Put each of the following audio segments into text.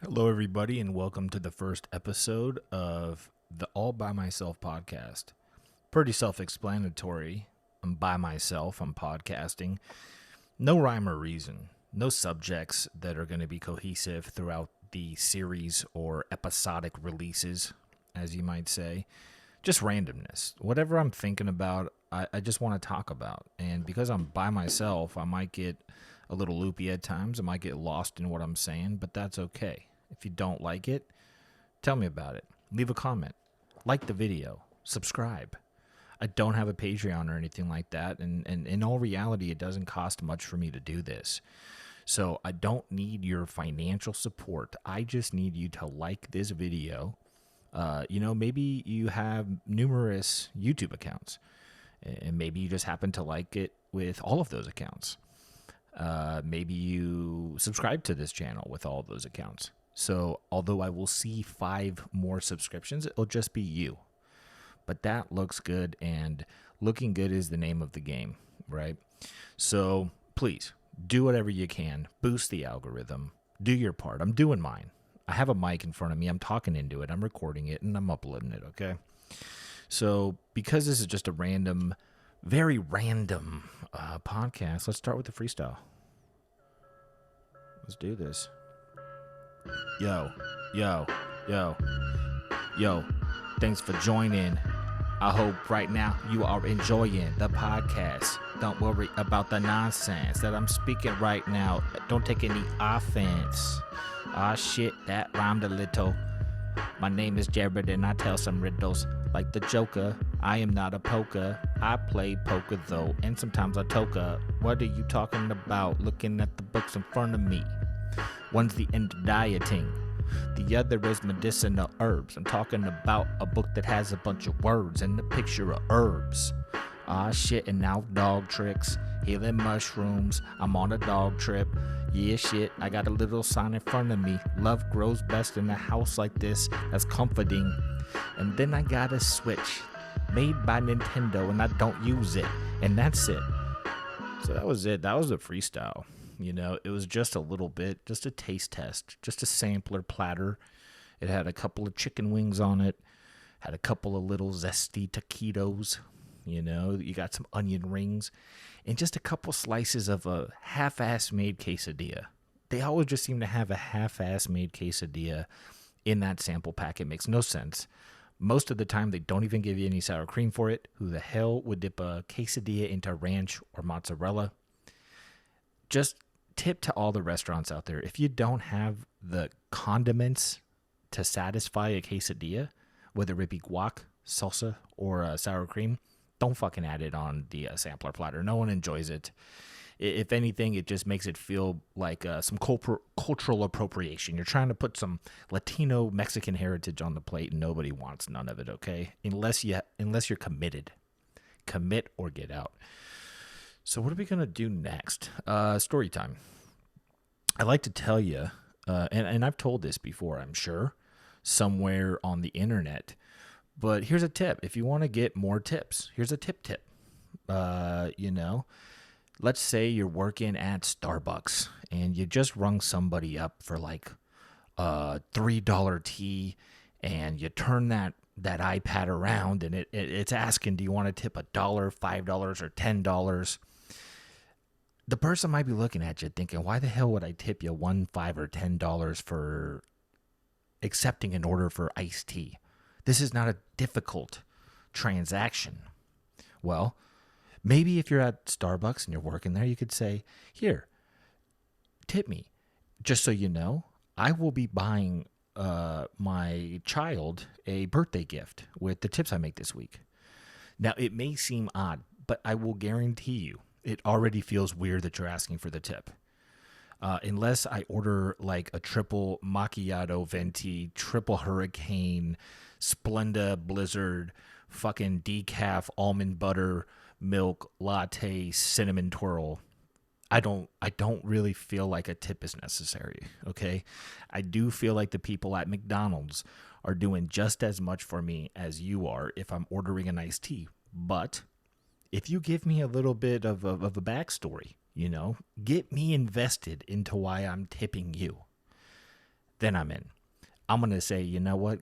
Hello, everybody, and welcome to the first episode of the All By Myself podcast. Pretty self explanatory. I'm by myself, I'm podcasting. No rhyme or reason, no subjects that are going to be cohesive throughout the series or episodic releases, as you might say. Just randomness. Whatever I'm thinking about, I just want to talk about. And because I'm by myself, I might get a little loopy at times. I might get lost in what I'm saying, but that's okay. If you don't like it, tell me about it. Leave a comment. Like the video. Subscribe. I don't have a Patreon or anything like that. And in all reality, it doesn't cost much for me to do this. So I don't need your financial support. I just need you to like this video. Maybe you have numerous YouTube accounts. And maybe you just happen to like it with all of those accounts. Maybe you subscribe to this channel with all of those accounts. So although I will see 5 more subscriptions, it'll just be you. But that looks good, and looking good is the name of the game, right? So please do whatever you can. Boost the algorithm. Do your part. I'm doing mine. I have a mic in front of me. I'm talking into it. I'm recording it, and I'm uploading it, okay? So because this is just a random, very random podcast, let's start with the freestyle. Let's do this. Yo, yo, yo, yo, thanks for joining. I hope right now you are enjoying the podcast. Don't worry about the nonsense that I'm speaking right now. Don't take any offense. Ah, shit, that rhymed a little. My name is Jared and I tell some riddles like the Joker. I am not a poker. I play poker though, and sometimes I toker. What are you talking about? Looking at the books in front of me. One's the end of dieting. The other is medicinal herbs. I'm talking about a book that has a bunch of words and a picture of herbs. Ah, shit, and now dog tricks. Healing mushrooms. I'm on a dog trip. Yeah, shit, I got a little sign in front of me. Love grows best in a house like this. That's comforting. And then I got a Switch. Made by Nintendo, and I don't use it. And that's it. So that was it. That was a freestyle. It was just a little bit, just a taste test, just a sampler platter. It had a couple of chicken wings on it, had a couple of little zesty taquitos. You got some onion rings, and just a couple slices of a half-ass made quesadilla. They always just seem to have a half-ass made quesadilla in that sample pack. It makes no sense. Most of the time, they don't even give you any sour cream for it. Who the hell would dip a quesadilla into ranch or mozzarella? Just tip to all the restaurants out there. If you don't have the condiments to satisfy a quesadilla, whether it be guac, salsa, or sour cream, don't fucking add it on the sampler platter. No one enjoys it. If anything, it just makes it feel like some cultural appropriation. You're trying to put some Latino Mexican heritage on the plate, and nobody wants none of it, okay? Unless you're committed. Commit or get out. So what are we going to do next? Story time. I like to tell you, and I've told this before, I'm sure, somewhere on the internet, but here's a tip. If you want to get more tips, here's a tip. Let's say you're working at Starbucks and you just rung somebody up for like a $3 tea, and you turn that iPad around and it's asking, do you want to tip $1, $5, or $10? The person might be looking at you thinking, why the hell would I tip you $1, $5, or $10 for accepting an order for iced tea? This is not a difficult transaction. Well, maybe if you're at Starbucks and you're working there, you could say, here, tip me. Just so you know, I will be buying my child a birthday gift with the tips I make this week. Now, it may seem odd, but I will guarantee you, it already feels weird that you're asking for the tip. Unless I order like a triple macchiato venti, triple hurricane, Splenda blizzard, fucking decaf almond butter milk latte cinnamon twirl. I don't really feel like a tip is necessary, okay? I do feel like the people at McDonald's are doing just as much for me as you are if I'm ordering an iced tea. But if you give me a little bit of a backstory, get me invested into why I'm tipping you, then I'm in. I'm going to say, you know what?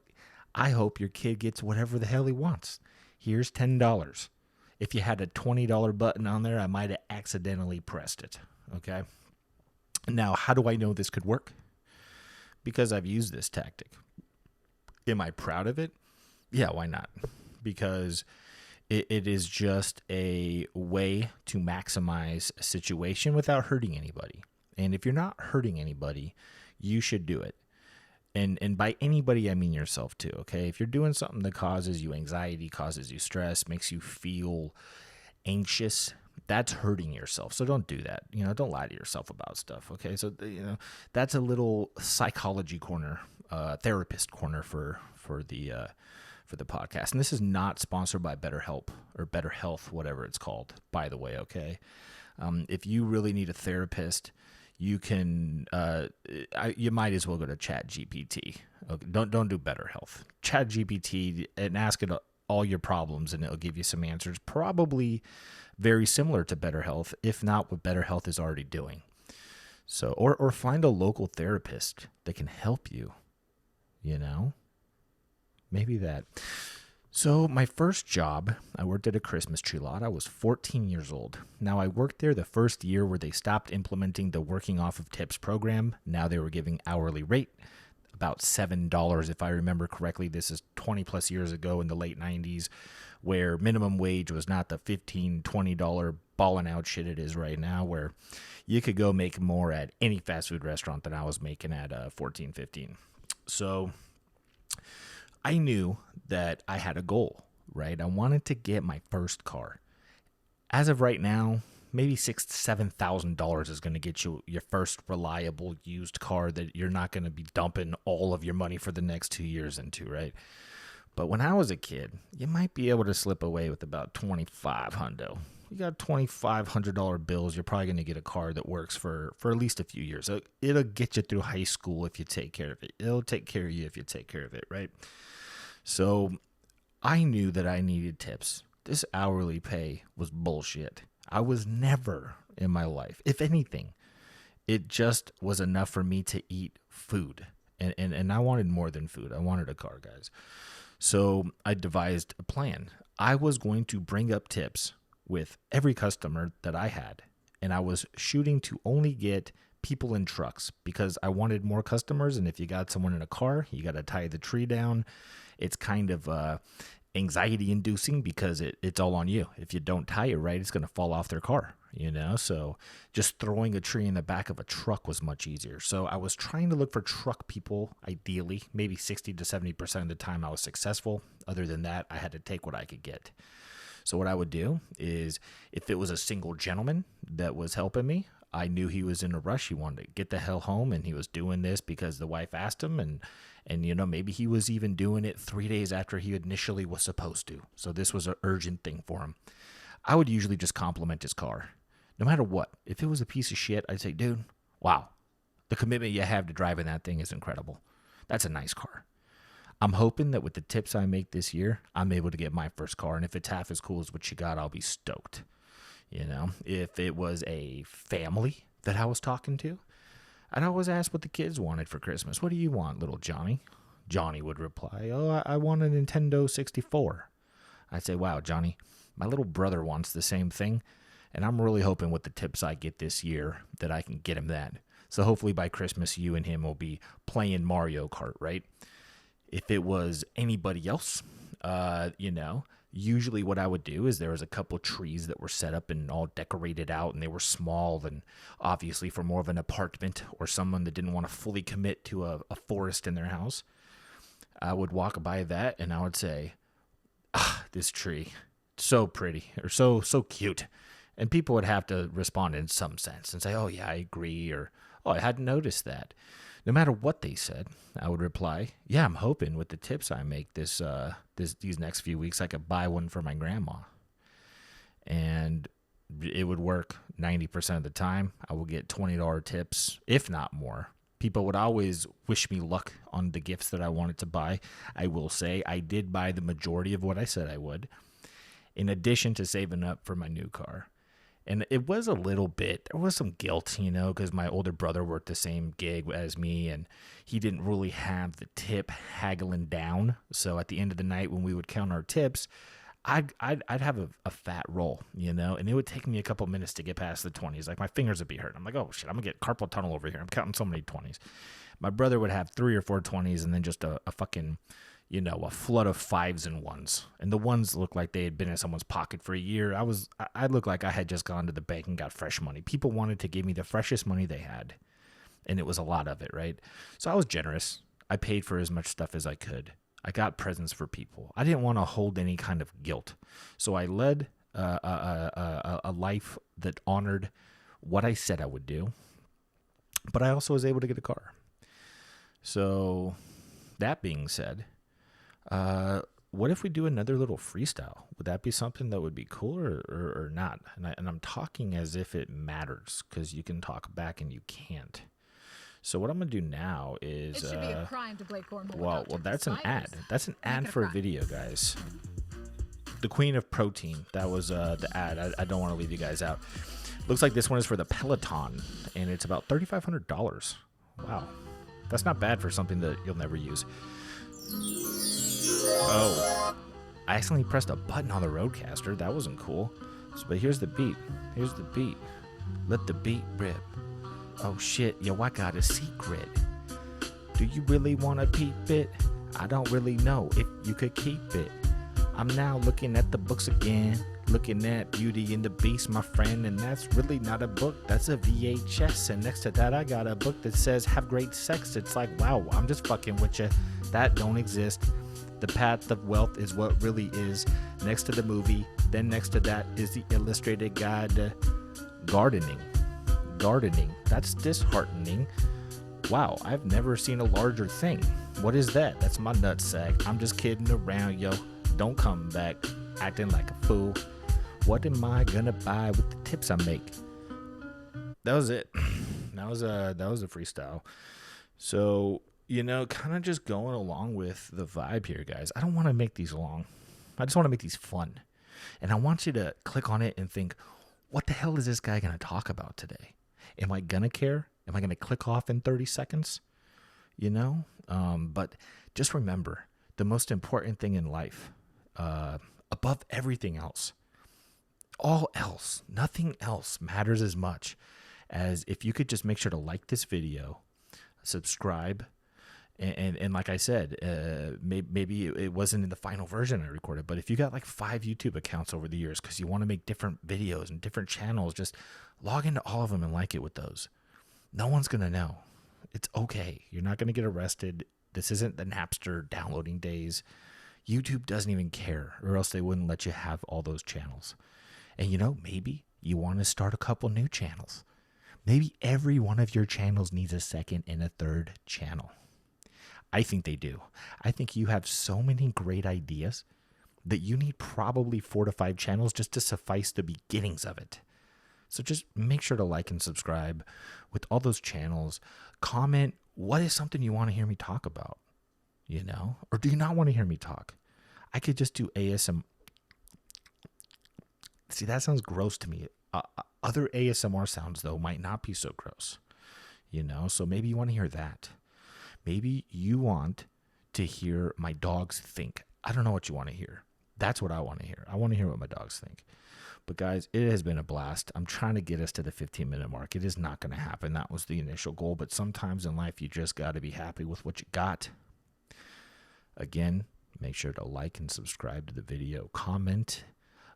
I hope your kid gets whatever the hell he wants. Here's $10. If you had a $20 button on there, I might have accidentally pressed it. Okay. Now, how do I know this could work? Because I've used this tactic. Am I proud of it? Yeah, why not? Because it is just a way to maximize a situation without hurting anybody. And if you're not hurting anybody, you should do it. And by anybody, I mean yourself too, okay? If you're doing something that causes you anxiety, causes you stress, makes you feel anxious, that's hurting yourself. So don't do that. Don't lie to yourself about stuff, okay? So, that's a little psychology corner, therapist corner for the podcast. And this is not sponsored by BetterHelp or Better Health, whatever it's called, by the way, okay? If you really need a therapist, you can, you might as well go to ChatGPT. Okay? Don't do Better Health. ChatGPT and ask it all your problems, and it'll give you some answers, probably very similar to Better Health, if not what Better Health is already doing. So, or find a local therapist that can help you, maybe that. So my first job, I worked at a Christmas tree lot. I was 14 years old. Now I worked there the first year where they stopped implementing the working off of tips program. Now they were giving hourly rate, about $7 if I remember correctly. This is 20 plus years ago in the late 90s, where minimum wage was not the $15, $20 balling out shit it is right now, where you could go make more at any fast food restaurant than I was making at 14, 15. So I knew that I had a goal, right? I wanted to get my first car. As of right now, maybe $6,000 to $7,000 is going to get you your first reliable used car that you're not going to be dumping all of your money for the next 2 years into, right? But when I was a kid, you might be able to slip away with about $2,500. You got $2,500 bills, you're probably going to get a car that works for at least a few years. So it'll get you through high school if you take care of it. It'll take care of you if you take care of it, right? So I knew that I needed tips. This hourly pay was bullshit. I was never in my life, if anything, it just was enough for me to eat food. And I wanted more than food. I wanted a car, guys. So I devised a plan. I was going to bring up tips with every customer that I had. And I was shooting to only get people in trucks because I wanted more customers. And if you got someone in a car, you got to tie the tree down. It's kind of anxiety inducing because it's all on you. If you don't tie it right, it's going to fall off their car, So just throwing a tree in the back of a truck was much easier. So I was trying to look for truck people, ideally, maybe 60 to 70% of the time I was successful. Other than that, I had to take what I could get. So what I would do is if it was a single gentleman that was helping me, I knew he was in a rush. He wanted to get the hell home, and he was doing this because the wife asked him, and maybe he was even doing it 3 days after he initially was supposed to. So this was an urgent thing for him. I would usually just compliment his car, no matter what. If it was a piece of shit, I'd say, dude, wow, the commitment you have to driving that thing is incredible. That's a nice car. I'm hoping that with the tips I make this year, I'm able to get my first car. And if it's half as cool as what you got, I'll be stoked. If it was a family that I was talking to, I'd always ask what the kids wanted for Christmas. What do you want, little Johnny? Johnny would reply, I want a Nintendo 64. I'd say, wow, Johnny, my little brother wants the same thing. And I'm really hoping with the tips I get this year that I can get him that. So hopefully by Christmas, you and him will be playing Mario Kart, right? If it was anybody else, usually what I would do is there was a couple trees that were set up and all decorated out, and they were small and obviously for more of an apartment or someone that didn't want to fully commit to a forest in their house. I would walk by that and I would say, this tree, so pretty or so cute. And people would have to respond in some sense and say, oh yeah, I agree, or oh, I hadn't noticed that. No matter what they said, I would reply, yeah, I'm hoping with the tips I make these next few weeks, I could buy one for my grandma. And it would work 90% of the time. I would get $20 tips, if not more. People would always wish me luck on the gifts that I wanted to buy. I will say I did buy the majority of what I said I would, in addition to saving up for my new car. And it was a little bit, there was some guilt, because my older brother worked the same gig as me, and he didn't really have the tip haggling down. So at the end of the night, when we would count our tips, I'd have a fat roll, and it would take me a couple minutes to get past the 20s. Like, my fingers would be hurt. I'm like, oh shit, I'm gonna get carpal tunnel over here. I'm counting so many 20s. My brother would have 3 or 4 20s, and then just a fucking, a flood of 5s and 1s. And the ones looked like they had been in someone's pocket for a year. I looked like I had just gone to the bank and got fresh money. People wanted to give me the freshest money they had, and it was a lot of it, right? So I was generous. I paid for as much stuff as I could. I got presents for people. I didn't want to hold any kind of guilt. So I led a life that honored what I said I would do, but I also was able to get a car. So that being said, what if we do another little freestyle? Would that be something that would be cool or not? And I'm talking as if it matters, because you can talk back and you can't. So what I'm going to do now is... It should be a crime to play cornhole. Well, that's an ad. That's an ad for a video, guys. The Queen of Protein. That was the ad. I don't want to leave you guys out. Looks like this one is for the Peloton, and it's about $3,500. Wow. That's not bad for something that you'll never use. Oh. I accidentally pressed a button on the Rodecaster. That wasn't cool. But here's the beat. Here's the beat. Let the beat rip. Oh shit, yo, I got a secret. Do you really want to peep it? I don't really know if you could keep it. I'm now looking at the books again, looking at Beauty and the Beast, my friend, and that's really not a book, that's a VHS. And next to that, I got a book that says have great sex. It's like, wow, I'm just fucking with you. That don't exist. The path of wealth is what really is. Next to the movie, then next to that is the illustrated guide to gardening. That's disheartening. Wow, I've never seen a larger thing. What is that? That's my nutsack. I'm just kidding around, yo. Don't come back acting like a fool. What am I gonna buy with the tips I make? That was it. That was a freestyle. So, kind of just going along with the vibe here, guys. I don't want to make these long. I just want to make these fun. And I want you to click on it and think, what the hell is this guy going to talk about today? Am I going to care? Am I going to click off in 30 seconds? But just remember, the most important thing in life, above everything else, all else, nothing else matters as much as if you could just make sure to like this video, subscribe, and like I said, maybe it wasn't in the final version I recorded, but if you got like 5 YouTube accounts over the years because you want to make different videos and different channels, just log into all of them and like it with those. No one's going to know. It's okay. You're not going to get arrested. This isn't the Napster downloading days. YouTube doesn't even care, or else they wouldn't let you have all those channels. And maybe you want to start a couple new channels. Maybe every one of your channels needs a second and a third channel. I think they do. I think you have so many great ideas that you need probably 4 to 5 channels just to suffice the beginnings of it. So just make sure to like and subscribe with all those channels. Comment, what is something you want to hear me talk about? Or do you not want to hear me talk? I could just do ASMR. See, that sounds gross to me. Other ASMR sounds, though, might not be so gross. So maybe you want to hear that. Maybe you want to hear my dogs think. I don't know what you want to hear. That's what I want to hear. I want to hear what my dogs think. But guys, it has been a blast. I'm trying to get us to the 15-minute mark. It is not going to happen. That was the initial goal. But sometimes in life, you just got to be happy with what you got. Again, make sure to like and subscribe to the video. Comment.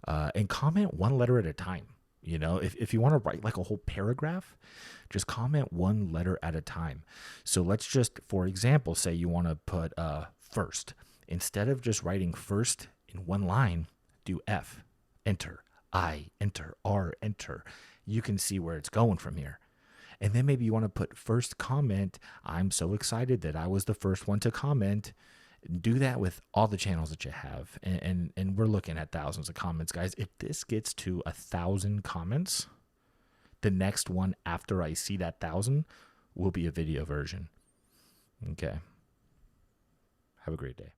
And comment 1 letter at a time. If you want to write like a whole paragraph, just comment 1 letter at a time. So let's just, for example, say you want to put first. Instead of just writing first in 1 line, do F, enter, I, enter, R, enter. You can see where it's going from here. And then maybe you want to put first comment. I'm so excited that I was the first one to comment. Do that with all the channels that you have. And we're looking at thousands of comments, guys. If this gets to 1,000 comments, the next one after I see that 1,000 will be a video version. Okay. Have a great day.